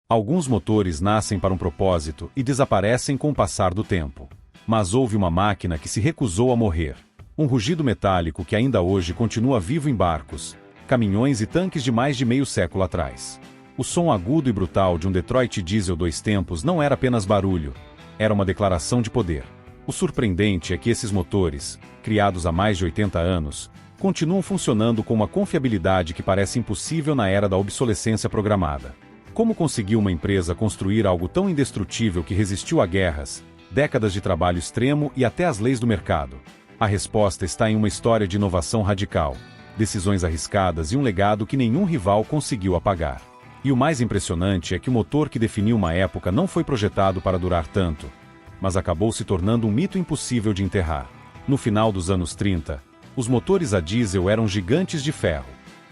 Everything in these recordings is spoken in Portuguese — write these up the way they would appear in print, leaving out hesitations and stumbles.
Alguns motores nascem para um propósito e desaparecem com o passar do tempo. Mas houve uma máquina que se recusou a morrer. Um rugido metálico que ainda hoje continua vivo em barcos, caminhões e tanques de mais de meio século atrás. O som agudo e brutal de um Detroit Diesel dois tempos não era apenas barulho, era uma declaração de poder. O surpreendente é que esses motores, criados há mais de 80 anos, continuam funcionando com uma confiabilidade que parece impossível na era da obsolescência programada. Como conseguiu uma empresa construir algo tão indestrutível que resistiu a guerras, décadas de trabalho extremo e até as leis do mercado? A resposta está em uma história de inovação radical, decisões arriscadas e um legado que nenhum rival conseguiu apagar. E o mais impressionante é que o motor que definiu uma época não foi projetado para durar tanto, mas acabou se tornando um mito impossível de enterrar. No final dos anos 30, os motores a diesel eram gigantes de ferro,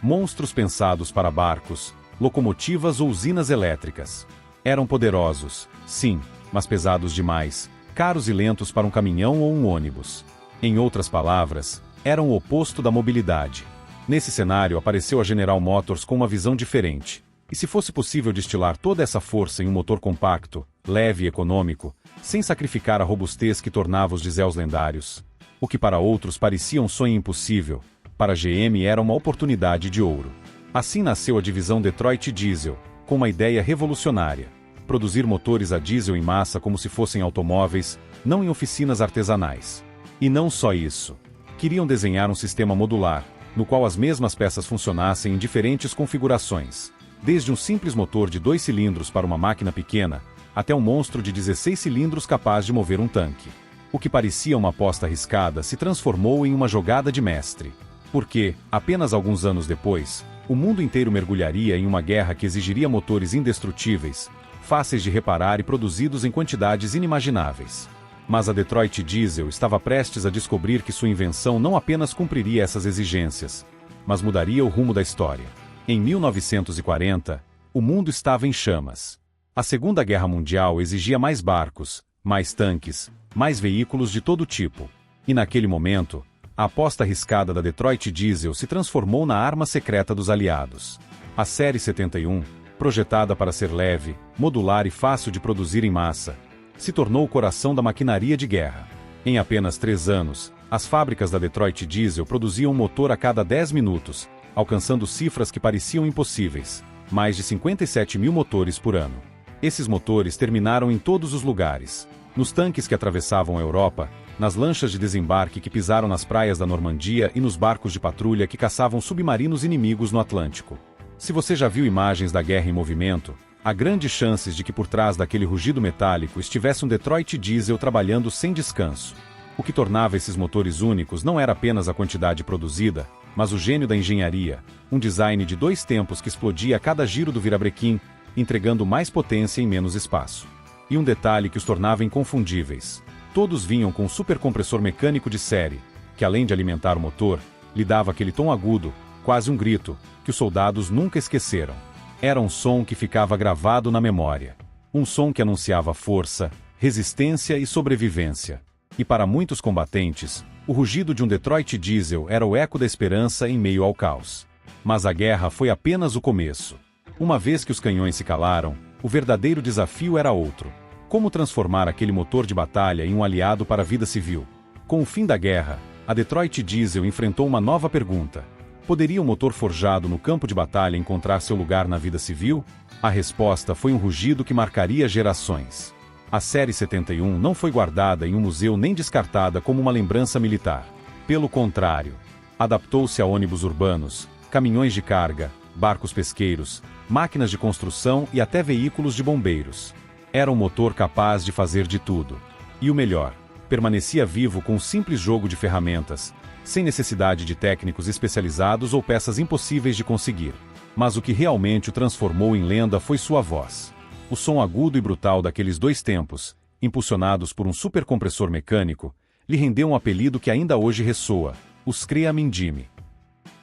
monstros pensados para barcos, locomotivas ou usinas elétricas. Eram poderosos, sim, mas pesados demais, caros e lentos para um caminhão ou um ônibus. Em outras palavras, eram o oposto da mobilidade. Nesse cenário apareceu a General Motors com uma visão diferente. E se fosse possível destilar toda essa força em um motor compacto, leve e econômico, sem sacrificar a robustez que tornava os dieséis lendários? O que para outros parecia um sonho impossível, para a GM era uma oportunidade de ouro. Assim nasceu a divisão Detroit Diesel, com uma ideia revolucionária: produzir motores a diesel em massa como se fossem automóveis, não em oficinas artesanais. E não só isso. Queriam desenhar um sistema modular, no qual as mesmas peças funcionassem em diferentes configurações, desde um simples motor de 2 cilindros para uma máquina pequena, até um monstro de 16 cilindros capaz de mover um tanque. O que parecia uma aposta arriscada se transformou em uma jogada de mestre. Porque, apenas alguns anos depois, o mundo inteiro mergulharia em uma guerra que exigiria motores indestrutíveis, fáceis de reparar e produzidos em quantidades inimagináveis. Mas a Detroit Diesel estava prestes a descobrir que sua invenção não apenas cumpriria essas exigências, mas mudaria o rumo da história. Em 1940, o mundo estava em chamas. A Segunda Guerra Mundial exigia mais barcos, mais tanques, mais veículos de todo tipo. E naquele momento, a aposta arriscada da Detroit Diesel se transformou na arma secreta dos aliados. A Série 71, projetada para ser leve, modular e fácil de produzir em massa, se tornou o coração da maquinaria de guerra. Em apenas 3 anos, as fábricas da Detroit Diesel produziam um motor a cada 10 minutos, alcançando cifras que pareciam impossíveis: mais de 57 mil motores por ano. Esses motores terminaram em todos os lugares: nos tanques que atravessavam a Europa, nas lanchas de desembarque que pisaram nas praias da Normandia e nos barcos de patrulha que caçavam submarinos inimigos no Atlântico. Se você já viu imagens da guerra em movimento, há grandes chances de que por trás daquele rugido metálico estivesse um Detroit Diesel trabalhando sem descanso. O que tornava esses motores únicos não era apenas a quantidade produzida, mas o gênio da engenharia, um design de 2 tempos que explodia a cada giro do virabrequim, entregando mais potência em menos espaço. E um detalhe que os tornava inconfundíveis: todos vinham com um supercompressor mecânico de série, que além de alimentar o motor, lhe dava aquele tom agudo, quase um grito, que os soldados nunca esqueceram. Era um som que ficava gravado na memória. Um som que anunciava força, resistência e sobrevivência. E para muitos combatentes, o rugido de um Detroit Diesel era o eco da esperança em meio ao caos. Mas a guerra foi apenas o começo. Uma vez que os canhões se calaram, o verdadeiro desafio era outro: como transformar aquele motor de batalha em um aliado para a vida civil? Com o fim da guerra, a Detroit Diesel enfrentou uma nova pergunta: poderia um motor forjado no campo de batalha encontrar seu lugar na vida civil? A resposta foi um rugido que marcaria gerações. A Série 71 não foi guardada em um museu nem descartada como uma lembrança militar. Pelo contrário, adaptou-se a ônibus urbanos, caminhões de carga, barcos pesqueiros, máquinas de construção e até veículos de bombeiros. Era um motor capaz de fazer de tudo. E o melhor, permanecia vivo com um simples jogo de ferramentas, sem necessidade de técnicos especializados ou peças impossíveis de conseguir. Mas o que realmente o transformou em lenda foi sua voz. O som agudo e brutal daqueles 2 tempos, impulsionados por um supercompressor mecânico, lhe rendeu um apelido que ainda hoje ressoa: o Screaming Jimmy.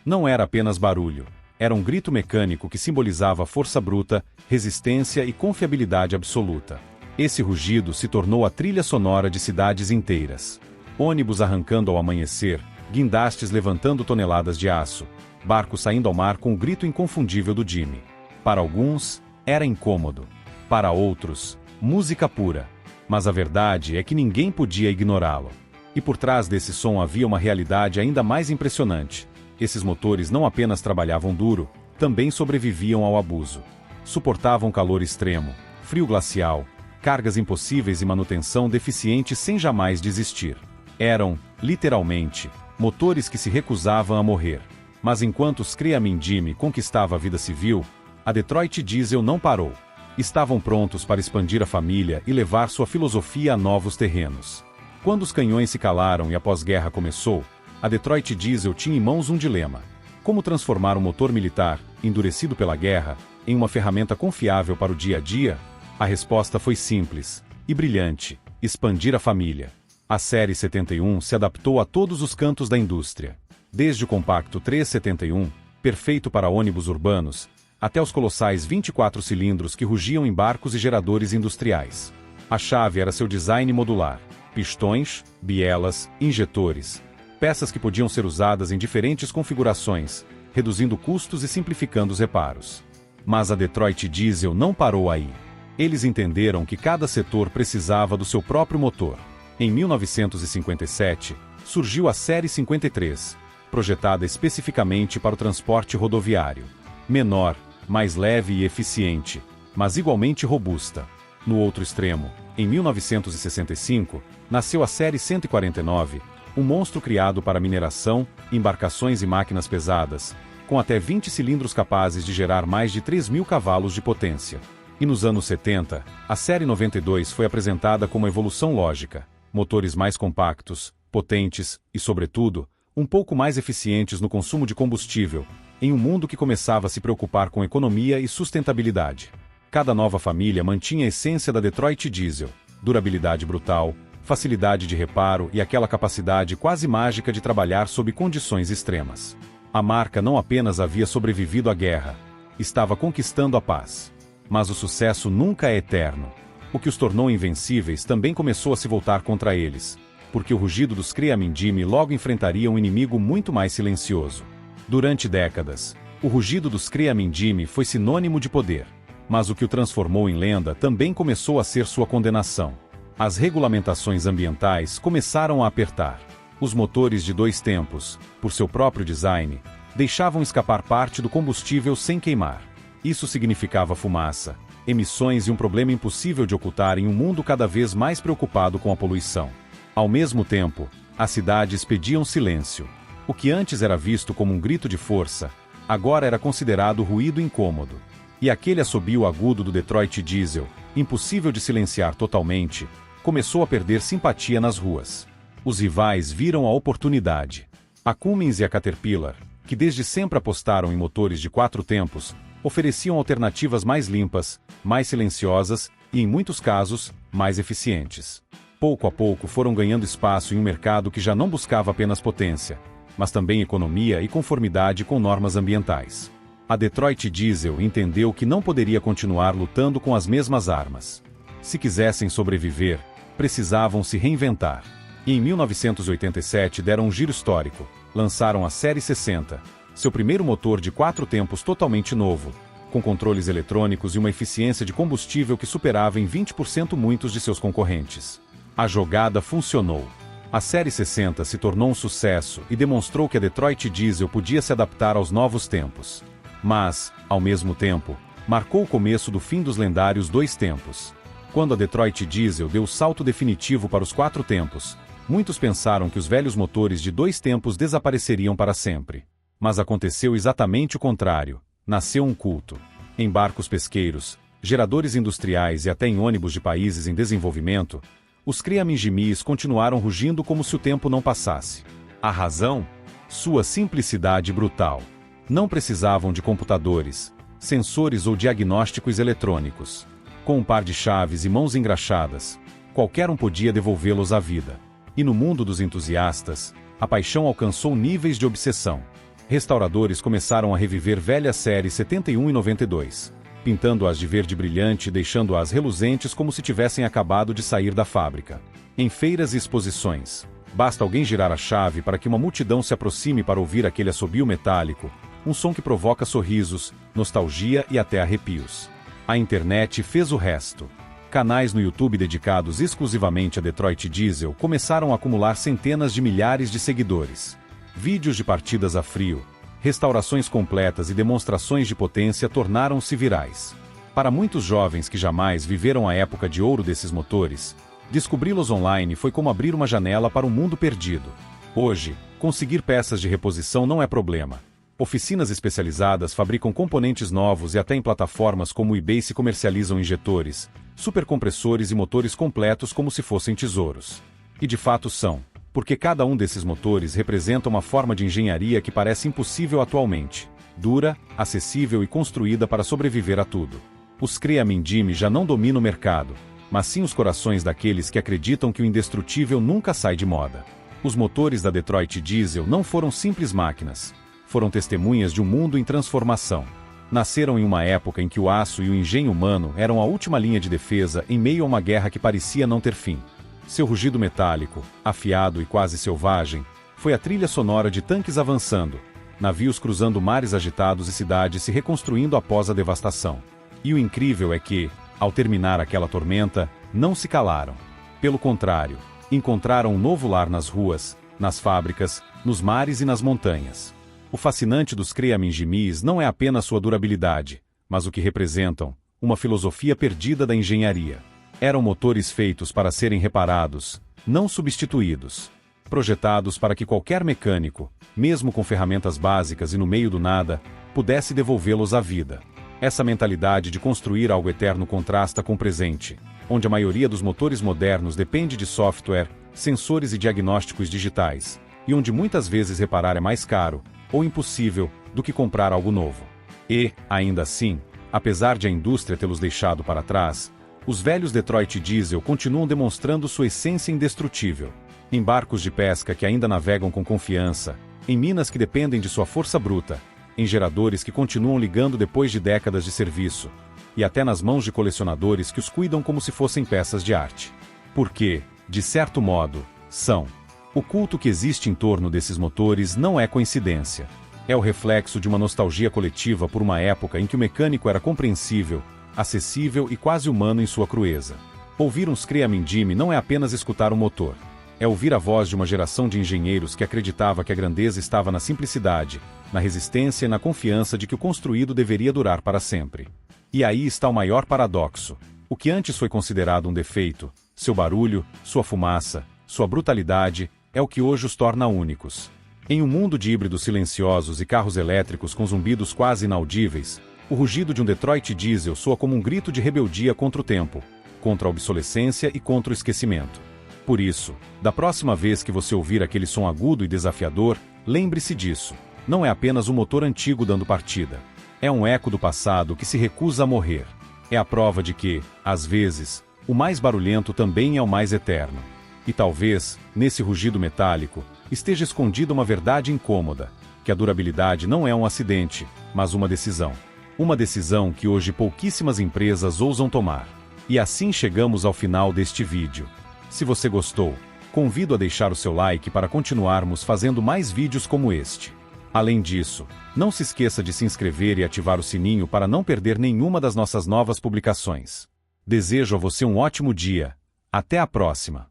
Não era apenas barulho, era um grito mecânico que simbolizava força bruta, resistência e confiabilidade absoluta. Esse rugido se tornou a trilha sonora de cidades inteiras. Ônibus arrancando ao amanhecer, guindastes levantando toneladas de aço, barcos saindo ao mar com o grito inconfundível do Jimmy. Para alguns, era incômodo. Para outros, música pura. Mas a verdade é que ninguém podia ignorá-lo. E por trás desse som havia uma realidade ainda mais impressionante. Esses motores não apenas trabalhavam duro, também sobreviviam ao abuso. Suportavam calor extremo, frio glacial, cargas impossíveis e manutenção deficiente sem jamais desistir. Eram, literalmente, motores que se recusavam a morrer. Mas enquanto os Creaming-Jime conquistava a vida civil, a Detroit Diesel não parou. Estavam prontos para expandir a família e levar sua filosofia a novos terrenos. Quando os canhões se calaram e a pós-guerra começou, a Detroit Diesel tinha em mãos um dilema. Como transformar um motor militar, endurecido pela guerra, em uma ferramenta confiável para o dia a dia? A resposta foi simples e brilhante: expandir a família. A série 71 se adaptou a todos os cantos da indústria. Desde o compacto 371, perfeito para ônibus urbanos, até os colossais 24 cilindros que rugiam em barcos e geradores industriais. A chave era seu design modular: pistões, bielas, injetores, peças que podiam ser usadas em diferentes configurações, reduzindo custos e simplificando os reparos. Mas a Detroit Diesel não parou aí. Eles entenderam que cada setor precisava do seu próprio motor. Em 1957, surgiu a Série 53, projetada especificamente para o transporte rodoviário. Menor, mais leve e eficiente, mas igualmente robusta. No outro extremo, em 1965, nasceu a Série 149, um monstro criado para mineração, embarcações e máquinas pesadas, com até 20 cilindros capazes de gerar mais de 3.000 cavalos de potência. E nos anos 70, a Série 92 foi apresentada como evolução lógica: motores mais compactos, potentes e, sobretudo, um pouco mais eficientes no consumo de combustível, em um mundo que começava a se preocupar com economia e sustentabilidade. Cada nova família mantinha a essência da Detroit Diesel: durabilidade brutal, facilidade de reparo e aquela capacidade quase mágica de trabalhar sob condições extremas. A marca não apenas havia sobrevivido à guerra, estava conquistando a paz. Mas o sucesso nunca é eterno. O que os tornou invencíveis também começou a se voltar contra eles, porque o rugido dos Creaming-Jime logo enfrentaria um inimigo muito mais silencioso. Durante décadas, o rugido dos Creaming-Jime foi sinônimo de poder. Mas o que o transformou em lenda também começou a ser sua condenação. As regulamentações ambientais começaram a apertar. Os motores de 2 tempos, por seu próprio design, deixavam escapar parte do combustível sem queimar. Isso significava fumaça, emissões e um problema impossível de ocultar em um mundo cada vez mais preocupado com a poluição. Ao mesmo tempo, as cidades pediam silêncio. O que antes era visto como um grito de força, agora era considerado ruído incômodo. E aquele assobio agudo do Detroit Diesel, impossível de silenciar totalmente, começou a perder simpatia nas ruas. Os rivais viram a oportunidade. A Cummins e a Caterpillar, que desde sempre apostaram em motores de 4 tempos, ofereciam alternativas mais limpas, mais silenciosas e, em muitos casos, mais eficientes. Pouco a pouco foram ganhando espaço em um mercado que já não buscava apenas potência, mas também economia e conformidade com normas ambientais. A Detroit Diesel entendeu que não poderia continuar lutando com as mesmas armas. Se quisessem sobreviver, precisavam se reinventar. E em 1987 deram um giro histórico, lançaram a Série 60, seu primeiro motor de 4 tempos totalmente novo, com controles eletrônicos e uma eficiência de combustível que superava em 20% muitos de seus concorrentes. A jogada funcionou. A Série 60 se tornou um sucesso e demonstrou que a Detroit Diesel podia se adaptar aos novos tempos. Mas, ao mesmo tempo, marcou o começo do fim dos lendários 2 tempos. Quando a Detroit Diesel deu o salto definitivo para os 4 tempos, muitos pensaram que os velhos motores de 2 tempos desapareceriam para sempre. Mas aconteceu exatamente o contrário. Nasceu um culto. Em barcos pesqueiros, geradores industriais e até em ônibus de países em desenvolvimento, os Creaming-Jimes continuaram rugindo como se o tempo não passasse. A razão? Sua simplicidade brutal. Não precisavam de computadores, sensores ou diagnósticos eletrônicos. Com um par de chaves e mãos engraxadas, qualquer um podia devolvê-los à vida. E no mundo dos entusiastas, a paixão alcançou níveis de obsessão. Restauradores começaram a reviver velhas séries 71 e 92, pintando-as de verde brilhante e deixando-as reluzentes como se tivessem acabado de sair da fábrica. Em feiras e exposições, basta alguém girar a chave para que uma multidão se aproxime para ouvir aquele assobio metálico, um som que provoca sorrisos, nostalgia e até arrepios. A internet fez o resto. Canais no YouTube dedicados exclusivamente a Detroit Diesel começaram a acumular centenas de milhares de seguidores. Vídeos de partidas a frio, restaurações completas e demonstrações de potência tornaram-se virais. Para muitos jovens que jamais viveram a época de ouro desses motores, descobri-los online foi como abrir uma janela para um mundo perdido. Hoje, conseguir peças de reposição não é problema. Oficinas especializadas fabricam componentes novos e até em plataformas como o eBay se comercializam injetores, supercompressores e motores completos como se fossem tesouros. E de fato são, porque cada um desses motores representa uma forma de engenharia que parece impossível atualmente, dura, acessível e construída para sobreviver a tudo. Os Crea-Mindime já não dominam o mercado, mas sim os corações daqueles que acreditam que o indestrutível nunca sai de moda. Os motores da Detroit Diesel não foram simples máquinas. Foram testemunhas de um mundo em transformação. Nasceram em uma época em que o aço e o engenho humano eram a última linha de defesa em meio a uma guerra que parecia não ter fim. Seu rugido metálico, afiado e quase selvagem, foi a trilha sonora de tanques avançando, navios cruzando mares agitados e cidades se reconstruindo após a devastação. E o incrível é que, ao terminar aquela tormenta, não se calaram. Pelo contrário, encontraram um novo lar nas ruas, nas fábricas, nos mares e nas montanhas. O fascinante dos Crea-Mingimes não é apenas sua durabilidade, mas o que representam, uma filosofia perdida da engenharia. Eram motores feitos para serem reparados, não substituídos. Projetados para que qualquer mecânico, mesmo com ferramentas básicas e no meio do nada, pudesse devolvê-los à vida. Essa mentalidade de construir algo eterno contrasta com o presente, onde a maioria dos motores modernos depende de software, sensores e diagnósticos digitais, e onde muitas vezes reparar é mais caro, ou impossível, do que comprar algo novo. E, ainda assim, apesar de a indústria tê-los deixado para trás, os velhos Detroit Diesel continuam demonstrando sua essência indestrutível. Em barcos de pesca que ainda navegam com confiança, em minas que dependem de sua força bruta, em geradores que continuam ligando depois de décadas de serviço, e até nas mãos de colecionadores que os cuidam como se fossem peças de arte. Porque, de certo modo, são. O culto que existe em torno desses motores não é coincidência. É o reflexo de uma nostalgia coletiva por uma época em que o mecânico era compreensível, acessível e quase humano em sua crueza. Ouvir uns Crea-Mindime não é apenas escutar um motor. É ouvir a voz de uma geração de engenheiros que acreditava que a grandeza estava na simplicidade, na resistência e na confiança de que o construído deveria durar para sempre. E aí está o maior paradoxo. O que antes foi considerado um defeito, seu barulho, sua fumaça, sua brutalidade, é o que hoje os torna únicos. Em um mundo de híbridos silenciosos e carros elétricos com zumbidos quase inaudíveis, o rugido de um Detroit Diesel soa como um grito de rebeldia contra o tempo, contra a obsolescência e contra o esquecimento. Por isso, da próxima vez que você ouvir aquele som agudo e desafiador, lembre-se disso. Não é apenas um motor antigo dando partida. É um eco do passado que se recusa a morrer. É a prova de que, às vezes, o mais barulhento também é o mais eterno. E talvez, nesse rugido metálico, esteja escondida uma verdade incômoda, que a durabilidade não é um acidente, mas uma decisão. Uma decisão que hoje pouquíssimas empresas ousam tomar. E assim chegamos ao final deste vídeo. Se você gostou, convido a deixar o seu like para continuarmos fazendo mais vídeos como este. Além disso, não se esqueça de se inscrever e ativar o sininho para não perder nenhuma das nossas novas publicações. Desejo a você um ótimo dia. Até a próxima!